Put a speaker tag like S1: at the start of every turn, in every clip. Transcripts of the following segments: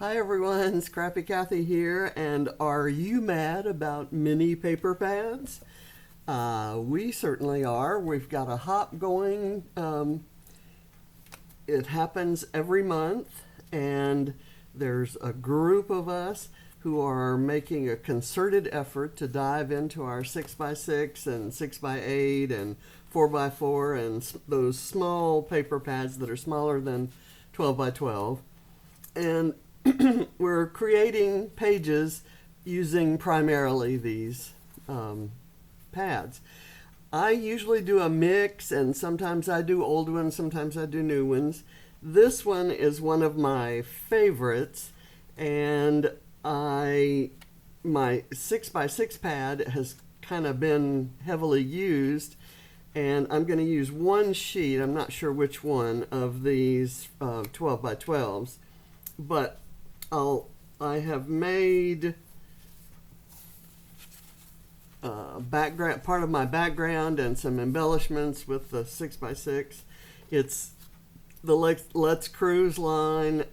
S1: Hi everyone, Scrappy Kathy here, and are you mad about mini paper pads? We certainly are. We've got a hop going. It happens every month, and there's a group of us who are making a concerted effort to dive into our 6x6 and 6x8 and 4x4 and those small paper pads that are smaller than 12x12. And we're creating pages using primarily these pads. I usually do a mix, and sometimes I do old ones, sometimes I do new ones. This one is one of my favorites, and my 6x6 pad has kind of been heavily used, and I'm going to use one sheet, I'm not sure which one, of these 12x12s, but I have made part of my background and some embellishments with the 6x6. It's the Let's Cruise line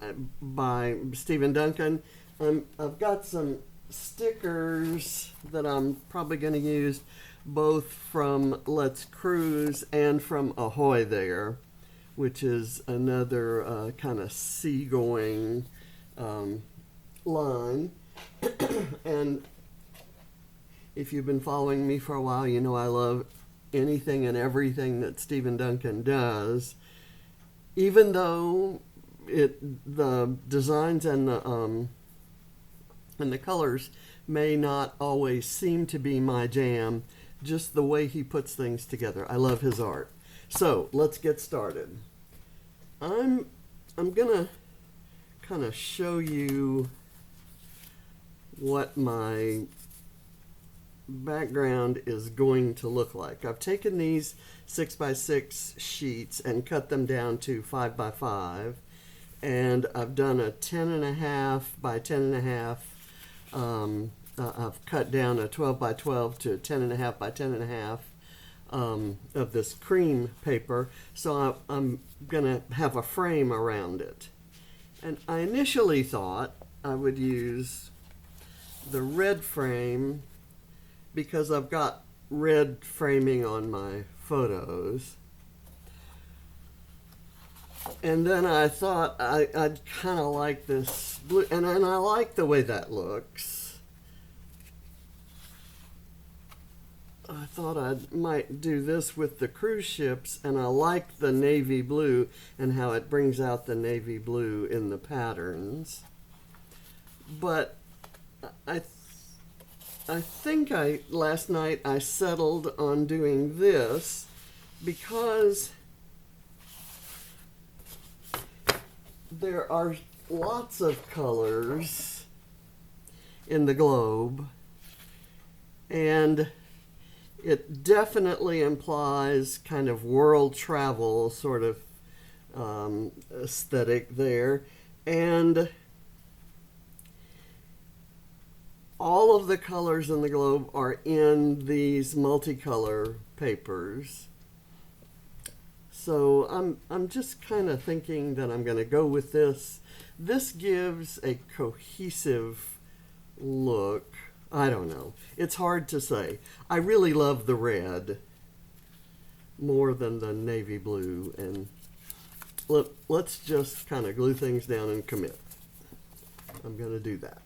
S1: by Steven Duncan. I've got some stickers that I'm probably going to use both from Let's Cruise and from Ahoy there, which is another kind of seagoing line. And if you've been following me for a while, you know I love anything and everything that Steven Duncan does, even though the designs and the colors may not always seem to be my jam. Just the way he puts things together, I love his art. So let's get started. I'm gonna kind of show you what my background is going to look like. I've taken these 6x6 sheets and cut them down to 5x5, and I've done a 10.5 by 10.5. I've cut down a 12x12 to 10.5 by 10.5 of this cream paper, so I'm gonna have a frame around it. And I initially thought I would use the red frame because I've got red framing on my photos. And then I thought I'd kind of like this blue, and I like the way that looks. I thought I might do this with the cruise ships, and I like the navy blue and how it brings out the navy blue in the patterns. But I think last night I settled on doing this because there are lots of colors in the globe, and it definitely implies kind of world travel sort of aesthetic there. And all of the colors in the globe are in these multicolor papers. So I'm just kind of thinking that I'm going to go with this. This gives a cohesive look. I don't know. It's hard to say. I really love the red more than the navy blue. And let's just kind of glue things down and commit. I'm going to do that.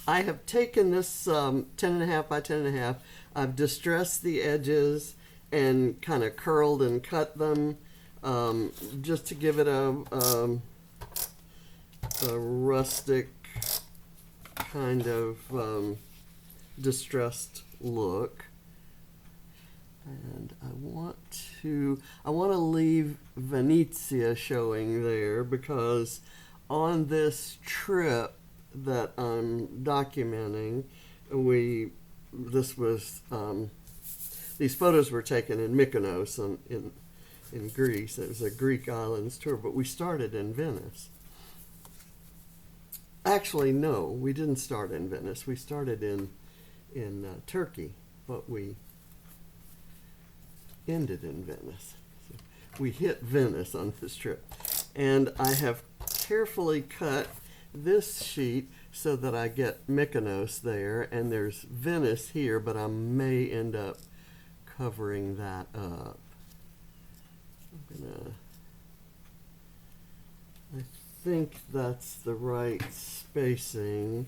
S1: I have taken this 10.5 by 10.5. I've distressed the edges and kind of curled and cut them just to give it a rustic kind of distressed look. And I want to leave Venezia showing there because on this trip that I'm documenting, these photos were taken in Mykonos in Greece. It was a Greek islands tour, but we started in Venice. Actually, no, we didn't start in Venice. We started in Turkey, but we ended in Venice. So we hit Venice on this trip. And I have carefully cut this sheet so that I get Mykonos there, and there's Venice here, but I may end up covering that up. I think that's the right spacing.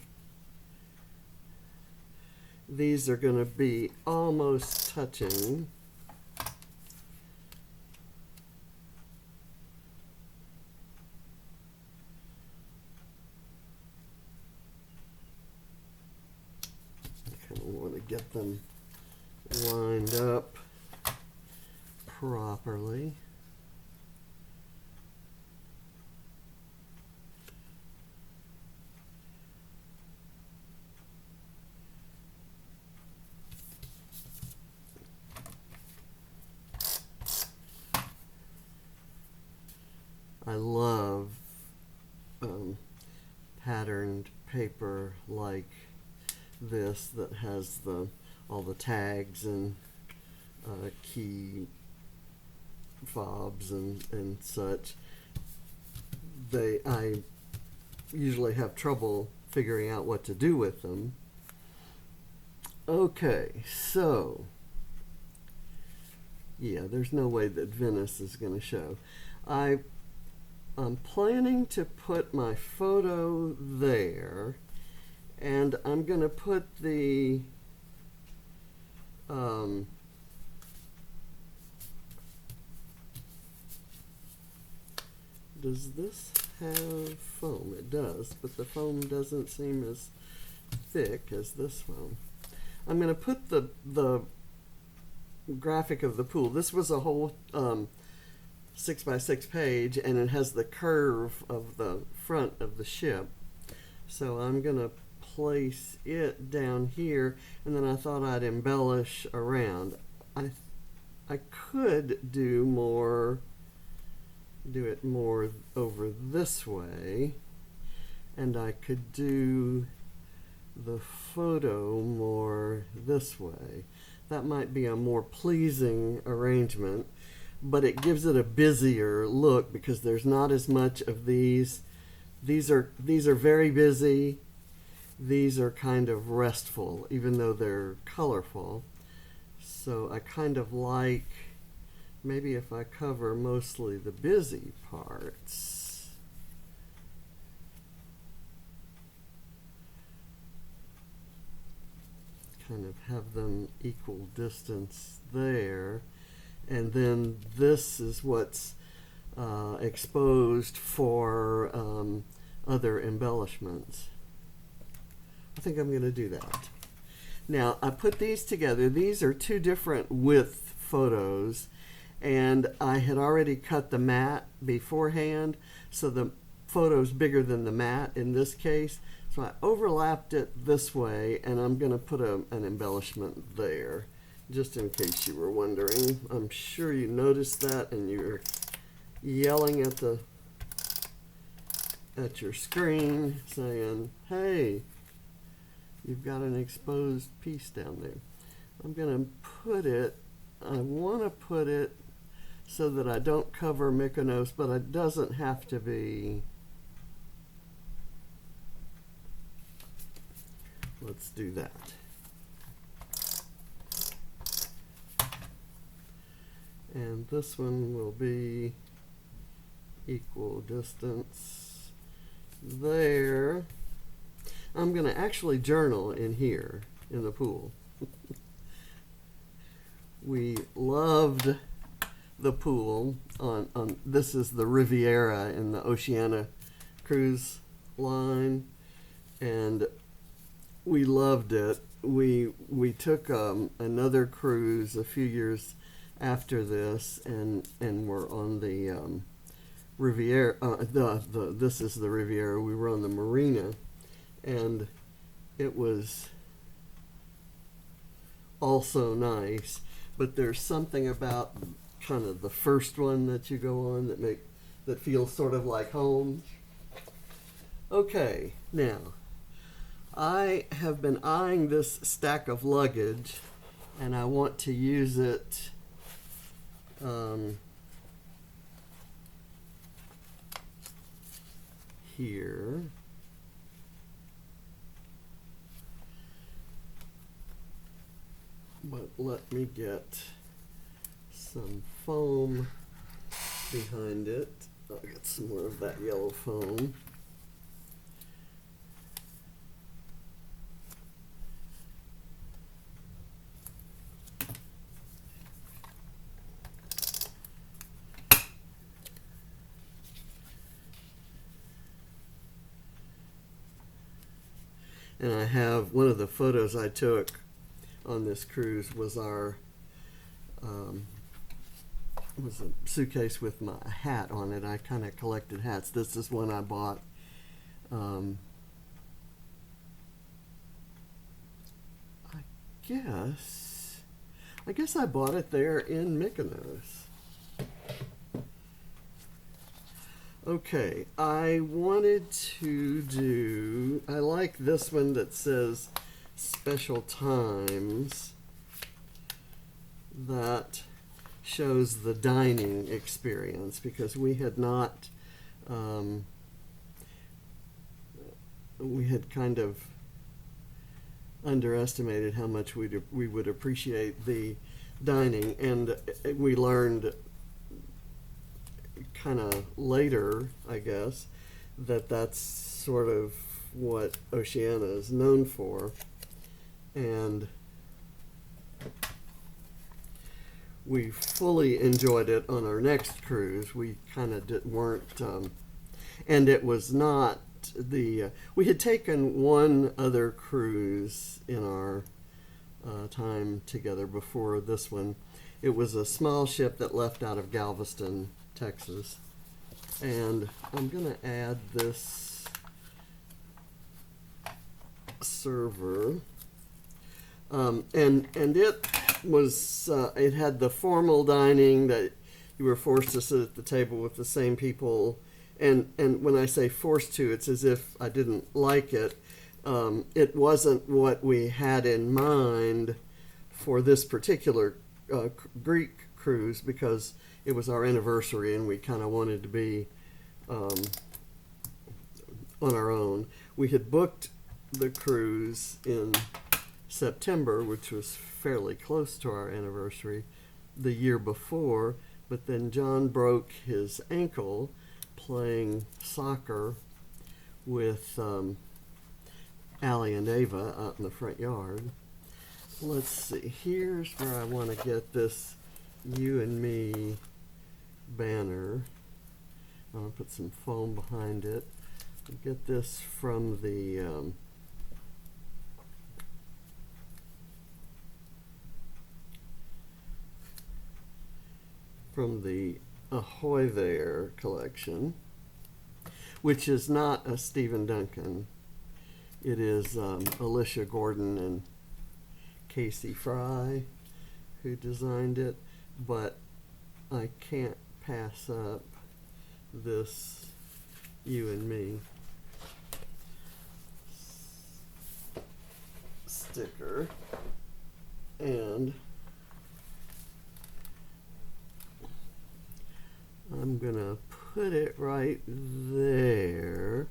S1: These are going to be almost touching. I kind of want to get them lined up properly. I love patterned paper like this that has all the tags and key fobs and such. I usually have trouble figuring out what to do with them. Okay, so yeah, there's no way that Venice is going to show. I'm planning to put my photo there, and I'm going to put the does this have foam? It does, but the foam doesn't seem as thick as this foam. I'm going to put the graphic of the pool. This was a whole 6x6 page, and it has the curve of the front of the ship. So I'm going to place it down here, and then I thought I'd embellish around. I could do it more over this way, and I could do the photo more this way. That might be a more pleasing arrangement, but it gives it a busier look because there's not as much of these. These are very busy. These are kind of restful, even though they're colorful. So I kind of like, maybe if I cover mostly the busy parts. Kind of have them equal distance there. And then this is what's exposed for other embellishments. I think I'm going to do that. Now, I put these together. These are two different width photos, and I had already cut the mat beforehand, so the photo's bigger than the mat in this case. So I overlapped it this way, and I'm going to put an embellishment there, just in case you were wondering. I'm sure you noticed that, and you're yelling at your screen saying, hey, you've got an exposed piece down there. I'm going to put it, I want to put it so that I don't cover Mykonos, but it doesn't have to be. Let's do that. And this one will be equal distance there. I'm going to actually journal in here in the pool. We loved the pool on this is the Riviera in the Oceania cruise line, and we loved it. We took another cruise a few years after this, and we're on the Riviera. This is the Riviera. We were on the Marina, and it was also nice. But there's something about kind of the first one that you go on that feels sort of like home. Okay, now I have been eyeing this stack of luggage, and I want to use it here. But let me get some foam behind it. I'll get some more of that yellow foam. And I have one of the photos I took on this cruise was our was a suitcase with my hat on it. I kind of collected hats. This is one I bought I guess I bought it there in Mykonos. Okay, I wanted to do, I like this one that says special times. That shows the dining experience because we had not, we had kind of underestimated how much we would appreciate the dining, and we learned kind of later, I guess, that that's sort of what Oceania is known for. And we fully enjoyed it on our next cruise. We kind of weren't, and it was not the, we had taken one other cruise in our time together before this one. It was a small ship that left out of Galveston, Texas. And I'm going to add this server. And it was, it had the formal dining that you were forced to sit at the table with the same people. And when I say forced to, it's as if I didn't like it. It wasn't what we had in mind for this particular Greek cruise because it was our anniversary and we kind of wanted to be on our own. We had booked the cruise in September, which was fairly close to our anniversary, the year before, but then John broke his ankle playing soccer with Allie and Ava out in the front yard. Let's see, here's where I want to get this You and Me banner. I'm going to put some foam behind it. Get this from the Ahoy There collection, which is not a Steven Duncan. It is Alicia Gordon and Casey Fry who designed it, but I can't pass up this You and Me sticker, and I'm gonna put it right there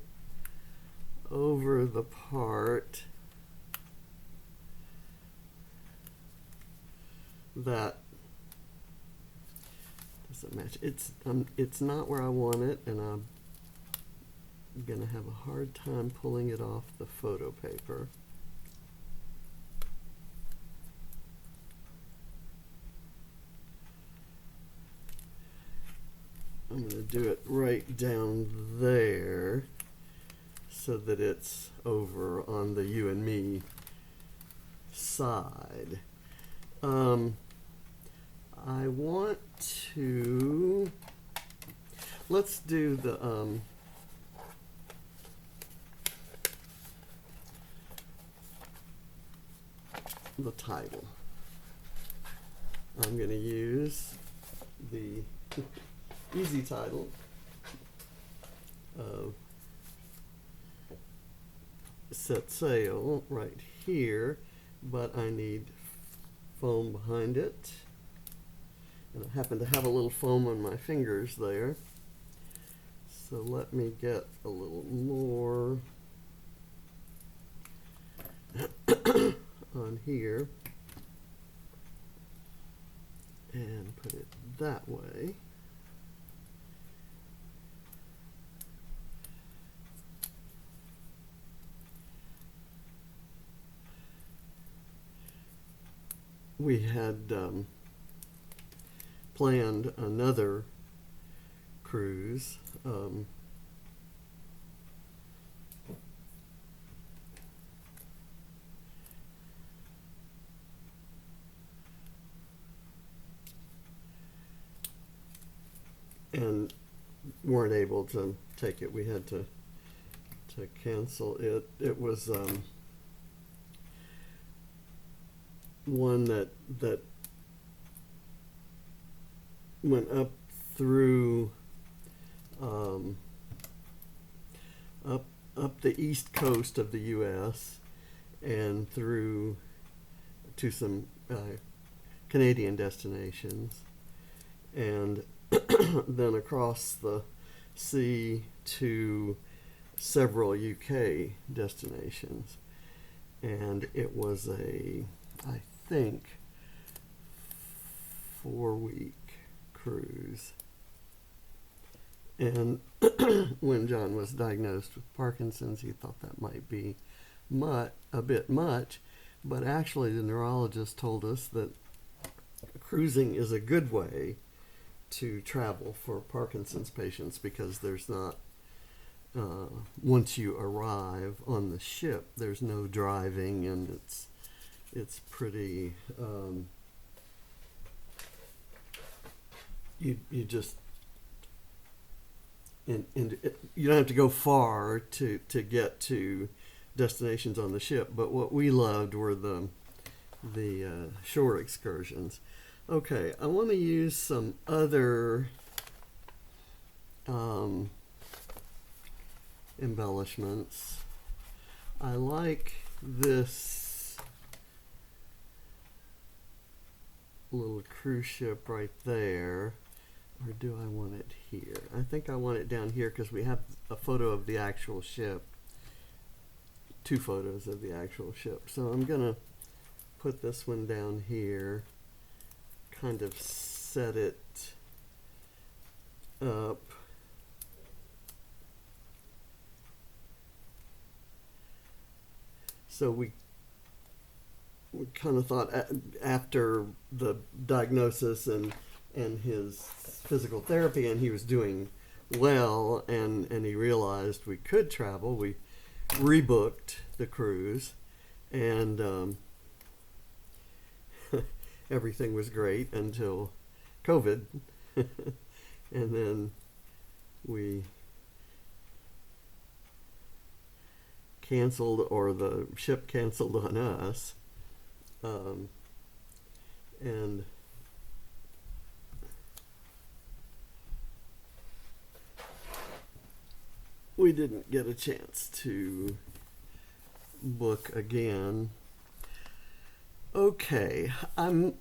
S1: over the part that doesn't match. It's not where I want it, and I'm gonna have a hard time pulling it off the photo paper. I'm going to do it right down there so that it's over on the You and Me side. I want to, let's do the title. I'm going to use the easy title of Set Sail right here, but I need foam behind it, and I happen to have a little foam on my fingers there, So let me get a little more on here and put it that way. We had planned another cruise. And weren't able to take it. We had to cancel it. It was one that went up through up the east coast of the U.S. and through to some Canadian destinations, and then across the sea to several UK destinations. And it was I think, 4-week cruise. And when John was diagnosed with Parkinson's, he thought that might be a bit much, but actually the neurologist told us that cruising is a good way to travel for Parkinson's patients, because there's not, once you arrive on the ship, there's no driving, and it's pretty, you just, and you don't have to go far to get to destinations on the ship. But what we loved were the shore excursions. Okay, I want to use some other embellishments. I like this little cruise ship right there. Or do I want it here? I think I want it down here because we have a photo of the actual ship. 2 photos of the actual ship. So I'm going to put this one down here. Kind of set it up. So we kind of thought after the diagnosis and his physical therapy, and he was doing well, and he realized we could travel, we rebooked the cruise, and everything was great until COVID. And then we canceled, or the ship canceled on us, and we didn't get a chance to book again. Okay, I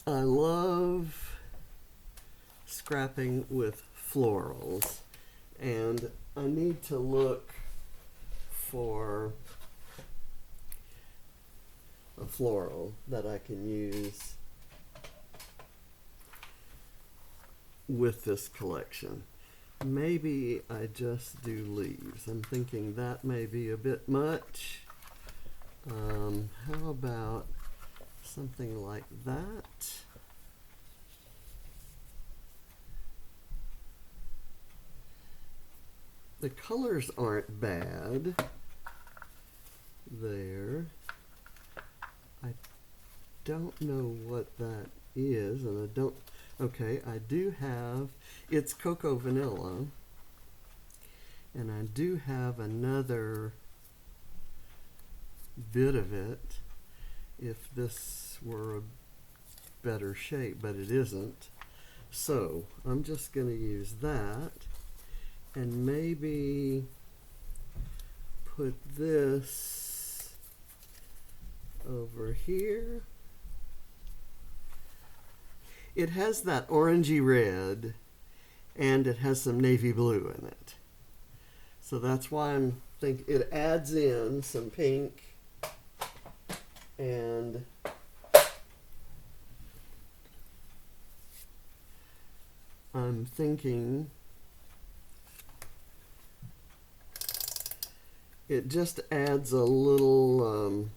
S1: love scrapping with florals, and I need to look for a floral that I can use with this collection. Maybe I just do leaves. I'm thinking that may be a bit much. How about something like that? The colors aren't bad there. I don't know what that is, and I don't. Okay, I do have, it's cocoa vanilla, and I do have another bit of it if this were a better shape, but it isn't. So I'm just going to use that, and maybe put this over here. it has that orangey red and it has some navy blue in it. So that's why I'm thinking it adds in some pink and I'm thinking it just adds a little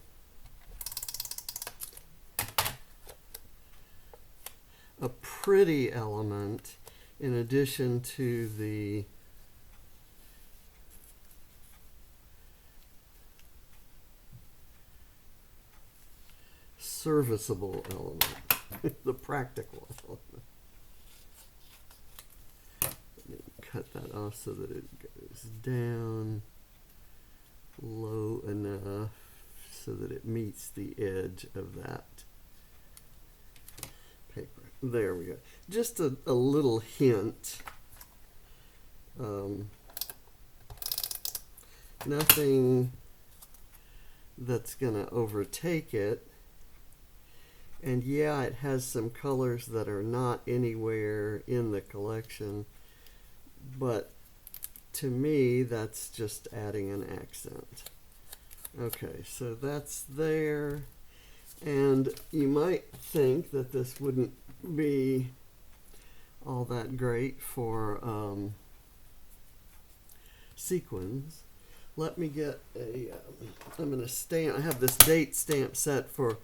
S1: a pretty element in addition to the serviceable element, the practical element. Let me cut that off so that it goes down low enough so that it meets the edge of that paper. There we go. Just a little hint. Nothing that's going to overtake it. And yeah, it has some colors that are not anywhere in the collection, but to me, that's just adding an accent. Okay, so that's there. And you might think that this wouldn't be all that great for sequins. Let me get a, I'm going to stamp, I have this date stamp set for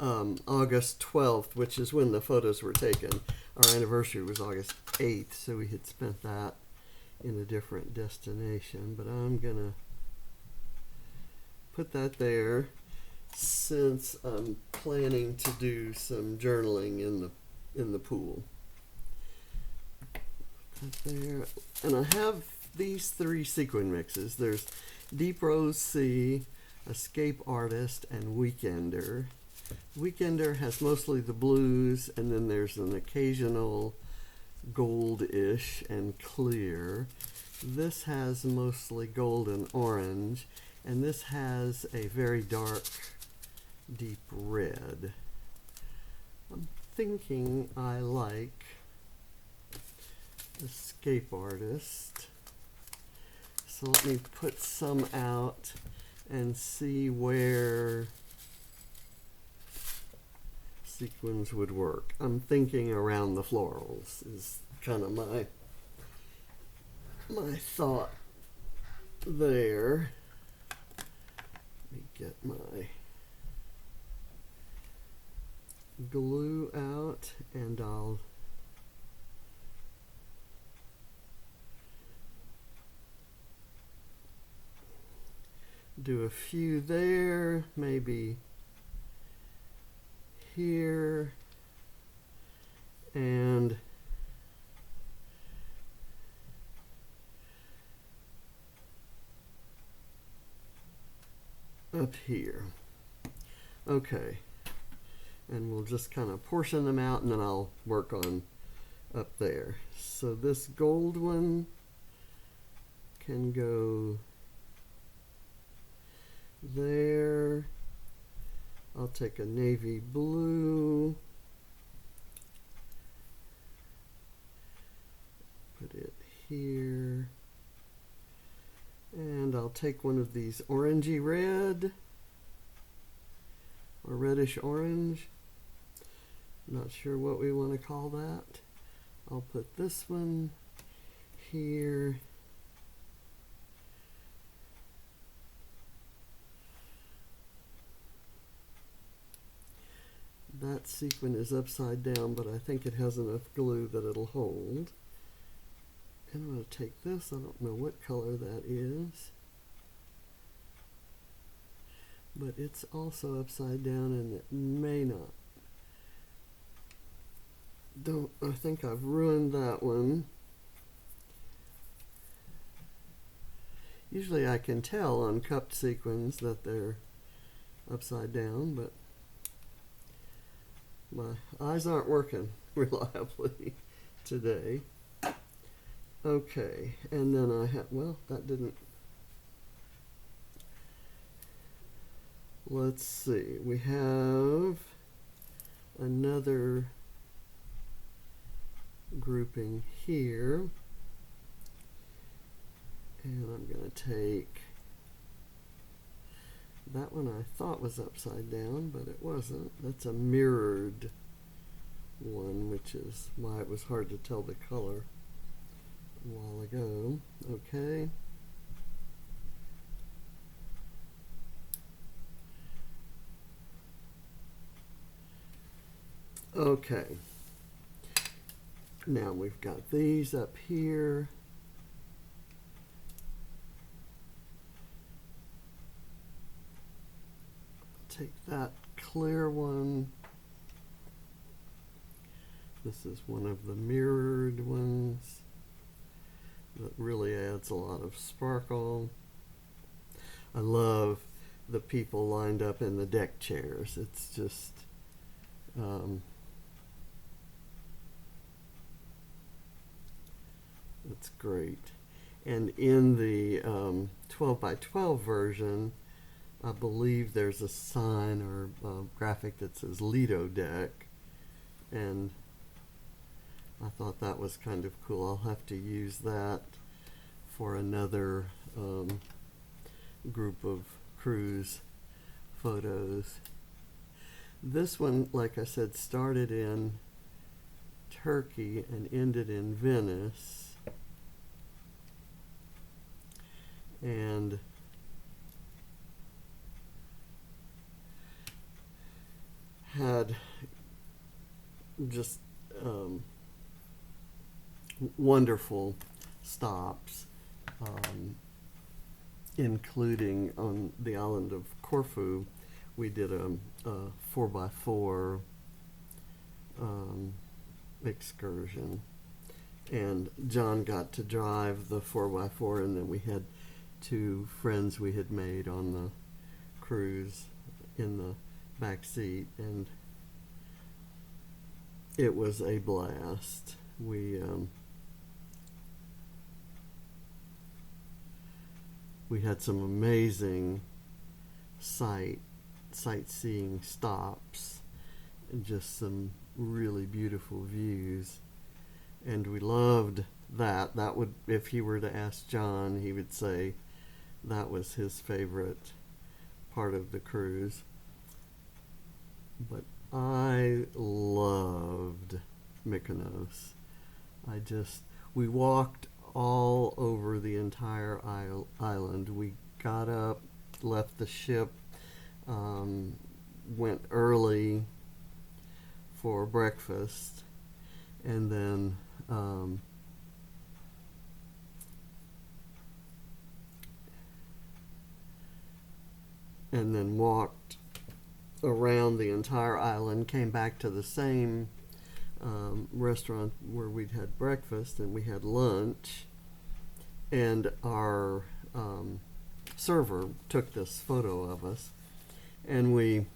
S1: August 12th, which is when the photos were taken. Our anniversary was August 8th, so we had spent that in a different destination. But I'm going to put that there since I'm planning to do some journaling in the pool. Put that there. And I have these 3 sequin mixes. There's Deep Rose Sea, Escape Artist, and Weekender. Weekender has mostly the blues, and then there's an occasional goldish and clear. This has mostly gold and orange, and this has a very dark, deep red. I'm thinking I like Escape Artist. So let me put some out and see where sequins would work. I'm thinking around the florals is kind of my thought there. Let me get my glue out and I'll do a few there, maybe here, and up here. Okay, and we'll just kind of portion them out and then I'll work on up there. So this gold one can go there. I'll take a navy blue, put it here, and I'll take one of these orangey red or reddish orange. Not sure what we want to call that. I'll put this one here. That sequin is upside down, but I think it has enough glue that it'll hold. And I'm going to take this. I don't know what color that is, but it's also upside down and it may not. I think I've ruined that one. Usually I can tell on cupped sequins that they're upside down, but my eyes aren't working reliably today. Okay, and then I have, well, that didn't, let's see, we have another grouping here. And I'm going to take that one I thought was upside down, but it wasn't. That's a mirrored one, which is why it was hard to tell the color a while ago. Okay. Okay. Now we've got these up here. Take that clear one. This is one of the mirrored ones that really adds a lot of sparkle. I love the people lined up in the deck chairs. It's just it's great. And in the 12 by 12 version, I believe there's a sign or a graphic that says Lido deck, and I thought that was kind of cool. I'll have to use that for another group of cruise photos. This one, like I said, started in Turkey and ended in Venice, and had just wonderful stops, including on the island of Corfu. We did a 4x4 excursion, and John got to drive the 4x4, and then we had two friends we had made on the cruise in the back seat, and it was a blast. We had some amazing sightseeing stops and just some really beautiful views, and we loved that. That would, if he were to ask John, he would say that was his favorite part of the cruise. But I loved Mykonos. We walked all over the entire island. We got up, left the ship, went early for breakfast, and then walked around the entire island, came back to the same restaurant where we'd had breakfast, and we had lunch, and our server took this photo of us, and we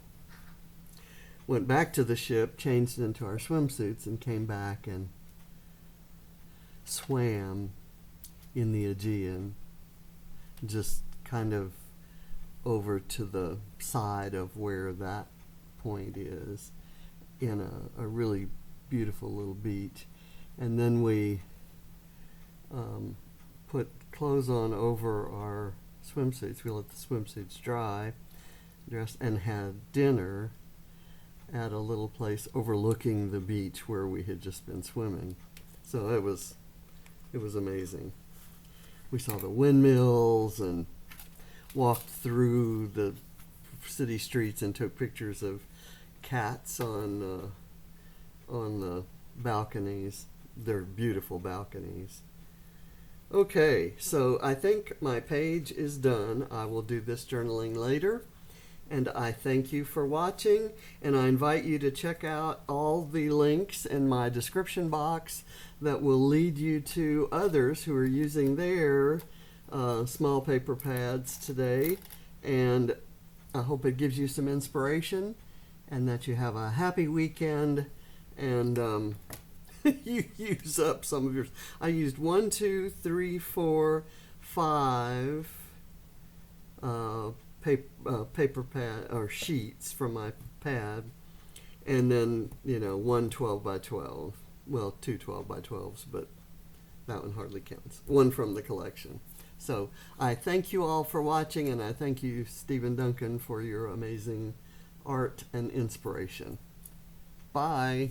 S1: went back to the ship, changed into our swimsuits, and came back and swam in the Aegean, just kind of over to the side of where that point is, in a really beautiful little beach. And then we put clothes on over our swimsuits. We let the swimsuits dry, dressed, and had dinner at a little place overlooking the beach where we had just been swimming. So it was amazing. We saw the windmills and walked through the city streets and took pictures of cats on the balconies. They're beautiful balconies. Okay, so I think my page is done. I will do this journaling later, and I thank you for watching, and I invite you to check out all the links in my description box that will lead you to others who are using their small paper pads today, and I hope it gives you some inspiration and that you have a happy weekend, and you use up some of yours. I used 1, 2, 3, 4, 5 paper pad or sheets from my pad, and then 1 12 by 12. well, two 12 by 12s, but that one hardly counts. One from the collection. So I thank you all for watching, and I thank you, Steven Duncan, for your amazing art and inspiration. Bye.